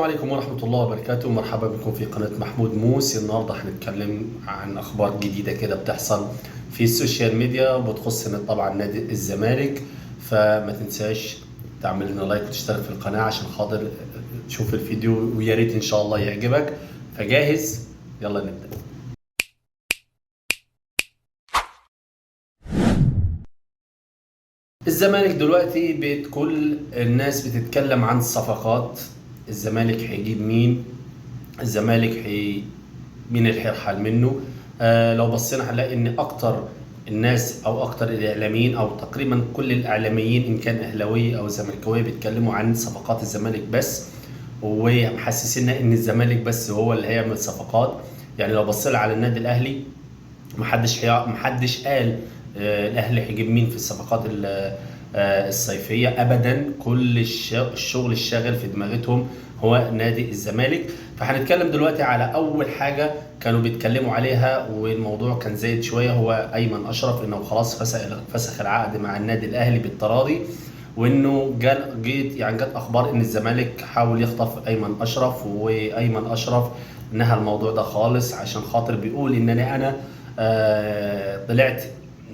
عليكم ورحمة الله وبركاته. مرحبا بكم في قناة محمود موسى. النهاردة هنتكلم عن أخبار جديدة كده بتحصل في السوشيال ميديا بتخص طبعا نادي الزمالك. فما تنساش تعمل لنا لايك وتشترك في القناة عشان خاطر تشوف الفيديو، ويا ريت إن شاء الله يعجبك. فجاهز؟ يلا نبدأ. الزمالك دلوقتي كل الناس بتتكلم عن الصفقات. الزمالك هيجيب مين؟ الزمالك مين اللي هيرحل منه؟ لو بصينا هنلاقي ان اكتر الناس او اكتر الاعلاميين او تقريبا كل الاعلاميين ان كان اهلاويه او زملكاويه بيتكلموا عن صفقات الزمالك بس، ومحسسنا ان الزمالك بس هو اللي هيعمل صفقات. يعني لو بصينا على النادي الاهلي محدش قال الاهلي هيجيب مين في الصفقات الصيفيه ابدا. كل الشغل الشاغل في دماغتهم هو نادي الزمالك. فهنتكلم دلوقتي على اول حاجه كانوا بيتكلموا عليها، والموضوع كان زايد شويه، هو ايمن اشرف، انه خلاص فسخ العقد مع النادي الاهلي بالتراضي، وانه جت اخبار ان الزمالك حاول يخطف ايمن اشرف، وايمن اشرف نهى الموضوع ده خالص عشان خاطر بيقول ان انا طلعت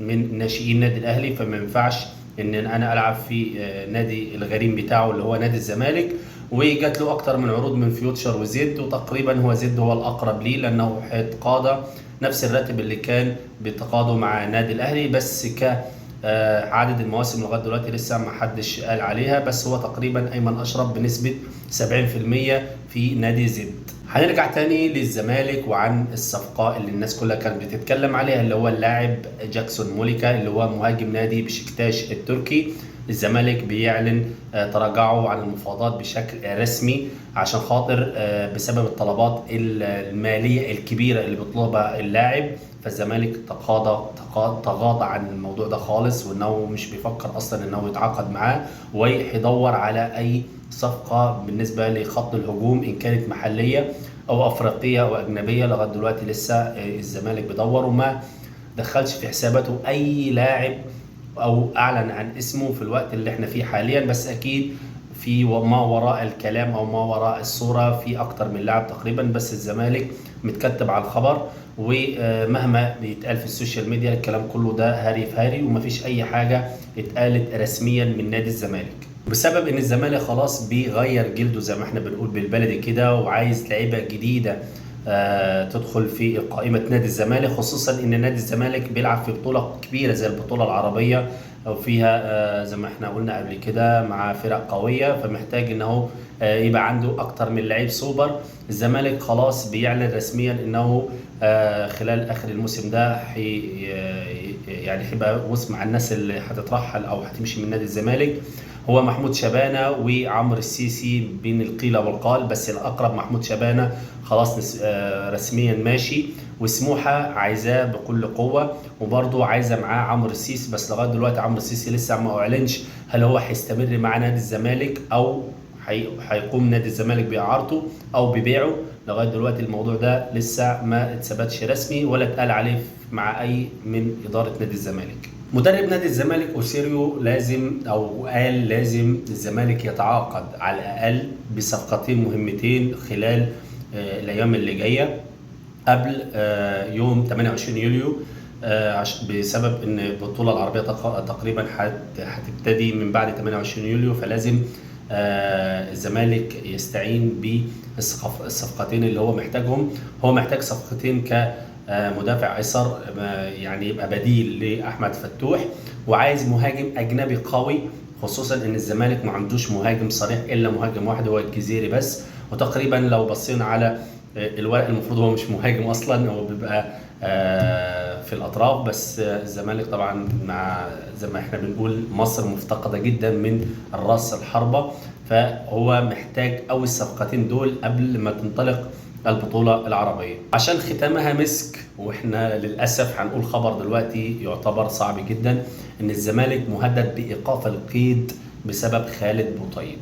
من ناشئين النادي الاهلي، فما ينفعش ان انا العب في نادي الغريم بتاعه اللي هو نادي الزمالك. وجات له اكتر من عروض من فيوتشر وزد، وتقريبا هو زد هو الاقرب ليه لانه هيتقاضى نفس الراتب اللي كان بيتقاضوا مع النادي الاهلي، بس عدد المواسم لغايه دلوقتي لسه ما حدش قال عليها، بس هو تقريبا ايمن اشرف بنسبه 70% في نادي زد. هنرجع تاني للزمالك وعن الصفقة اللي الناس كلها كانت بتتكلم عليها، اللي هو اللاعب جاكسون موليكا اللي هو مهاجم نادي بشكتاش التركي. الزمالك بيعلن تراجعه عن المفاوضات بشكل رسمي عشان خاطر بسبب الطلبات المالية الكبيرة اللي بيطلبها اللاعب. فالزمالك تغاضى عن الموضوع ده خالص، وانه مش بيفكر اصلا انه يتعاقد معاه، ويدور على اي صفقة بالنسبة لخط الهجوم إن كانت محلية أو أفريقية أو أجنبية. لغاية دلوقتي لسه الزمالك بيدور وما دخلش في حساباته أي لاعب أو أعلن عن اسمه في الوقت اللي احنا فيه حاليا، بس أكيد في ما وراء الكلام أو ما وراء الصورة في أكتر من لاعب تقريبا، بس الزمالك متكتب على الخبر. ومهما بيتقال في السوشيال ميديا الكلام كله ده هاري في هاري، ومفيش أي حاجة اتقالت رسميا من نادي الزمالك، بسبب ان الزمالك خلاص بيغير جلده زي ما احنا بنقول بالبلدي كده، وعايز لعيبه جديده تدخل في قائمه نادي الزمالك، خصوصا ان نادي الزمالك بيلعب في بطوله كبيره زي البطوله العربيه، او فيها زي ما احنا قلنا قبل كده مع فرق قويه، فمحتاج انه يبقى عنده اكتر من لعيب سوبر. الزمالك خلاص بيعلن رسميا انه خلال اخر الموسم ده يعني هيبقى وسط مع الناس اللي هتترحل او هتمشي من نادي الزمالك هو محمود شبانه وعمرو السيسي بين القيل والقال، بس الاقرب محمود شبانه خلاص رسميا ماشي، وسموحه عايزاه بكل قوه، وبرضه عايزه معاه عمرو السيسي، بس لغايه دلوقتي عمرو السيسي لسه ما اعلنش هل هو هيستمر مع نادي الزمالك او هيقوم نادي الزمالك باعارته او ببيعه. لغايه دلوقتي الموضوع ده لسه ما اتثبتش رسمي ولا اتقال عليه مع اي من اداره نادي الزمالك. مدرب نادي الزمالك اوسيريو قال لازم الزمالك يتعاقد على الاقل بصفقتين مهمتين خلال الايام اللي جايه قبل يوم 28 يوليو، بسبب ان البطوله العربيه تقريبا هتبتدي من بعد 28 يوليو، فلازم الزمالك يستعين بالصفقتين اللي هو محتاجهم. هو محتاج صفقتين كمدافع ايسر يعني يبقى بديل لاحمد فتوح، وعايز مهاجم اجنبي قوي، خصوصا ان الزمالك ما عندوش مهاجم صريح الا مهاجم واحد هو الجزيري بس، وتقريبا لو بصينا على الورق المفروض هو مش مهاجم اصلا، هو بيبقى في الاطراف. بس الزمالك طبعا مع زي ما احنا بنقول مصر مفتقده جدا من الراس الحربه، فهو محتاج قوي الصفقتين دول قبل ما تنطلق البطوله العربيه. عشان ختامها مسك، واحنا للاسف هنقول خبر دلوقتي يعتبر صعب جدا، ان الزمالك مهدد بايقاف القيد بسبب خالد بوطيب.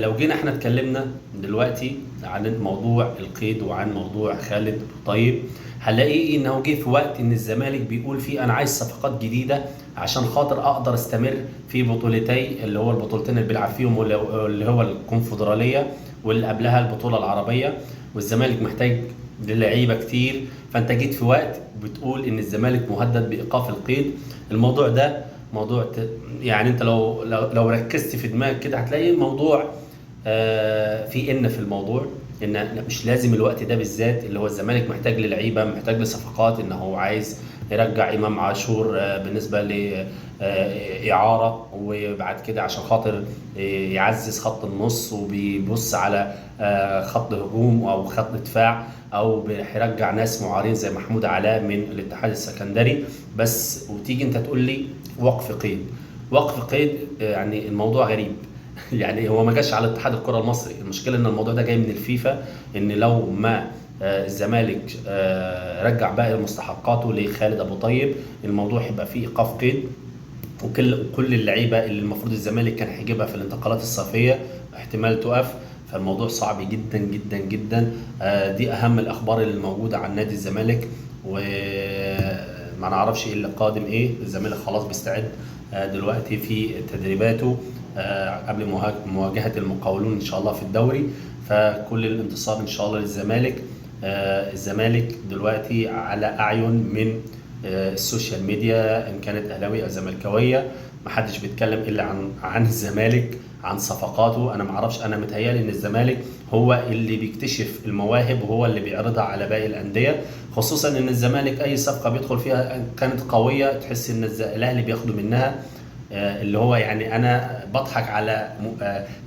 لو جينا احنا اتكلمنا دلوقتي عن موضوع القيد وعن موضوع خالد بوطيب، هنلاقي انه جه في وقت ان الزمالك بيقول فيه انا عايز صفقات جديده عشان خاطر اقدر استمر في بطولتي اللي هو البطولتين اللي بيلعب فيهم اللي هو الكونفدراليه واللي قبلها البطوله العربيه. والزمالك محتاج للعيبه كتير. فانت جيت في وقت بتقول ان الزمالك مهدد بايقاف القيد. الموضوع ده موضوع يعني انت لو ركزت في دماغك كده هتلاقي الموضوع في الموضوع ان مش لازم الوقت ده بالذات اللي هو الزمالك محتاج للعيبه، محتاج لصفقات، ان هو عايز يرجع امام عاشور بالنسبه لاعاره، وبعد كده عشان خاطر يعزز خط النص، وبيبص على خط هجوم او خط دفاع، او هيرجع ناس معارين زي محمود علاء من الاتحاد السكندري. بس وتيجي انت تقول لي وقف قيد. وقف قيد يعني الموضوع غريب. يعني هو ما جاش على اتحاد الكره المصري، المشكله ان الموضوع ده جاي من الفيفا، ان لو ما الزمالك رجع باقي مستحقاته لخالد ابو طيب الموضوع هيبقى فيه ايقاف قيد، وكل اللعيبه اللي المفروض الزمالك كان هيجيبها في الانتقالات الصيفيه احتمال تقف. فالموضوع صعب جدا جدا جدا. دي اهم الاخبار اللي موجوده عن نادي الزمالك، وما نعرفش ايه اللي قادم ايه. الزمالك خلاص بيستعد دلوقتي في تدريباته قبل مواجهه المقاولون ان شاء الله في الدوري. فكل الانتصار ان شاء الله للزمالك. الزمالك دلوقتي على اعين من السوشيال ميديا، ان كانت اهلاويه او زملكاويه، محدش بيتكلم الا عن الزمالك، عن صفقاته. انا ما اعرفش، انا متهيالي ان الزمالك هو اللي بيكتشف المواهب وهو اللي بيعرضها على باقي الانديه، خصوصا ان الزمالك اي صفقه بيدخل فيها كانت قويه تحس ان الاهلي بياخدوا منها. اللي هو يعني انا بضحك على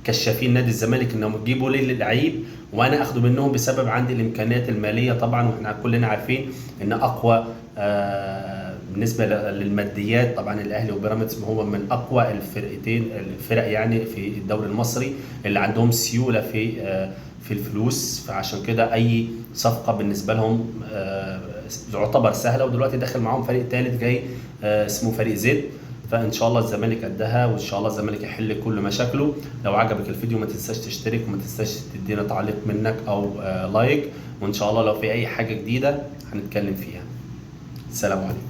كشافين نادي الزمالك انهم يجيبوا لي اللعيب وانا اخده منهم بسبب عندي الامكانيات الماليه طبعا. واحنا كلنا عارفين ان اقوى بالنسبه للماديات طبعا الاهلي وبيراميدز هو من اقوى الفرق يعني في الدوري المصري، اللي عندهم سيوله في الفلوس. فعشان كده اي صفقه بالنسبه لهم تعتبر سهله. ودلوقتي داخل معاهم فريق ثالث جاي اسمه فريق زد. فان شاء الله الزمالك قدها، وان شاء الله الزمالك يحل كل مشاكله. لو عجبك الفيديو ما تنساش تشترك، وما تنساش تدينا تعليق منك او لايك. وان شاء الله لو في اي حاجه جديده هنتكلم فيها. السلام عليكم.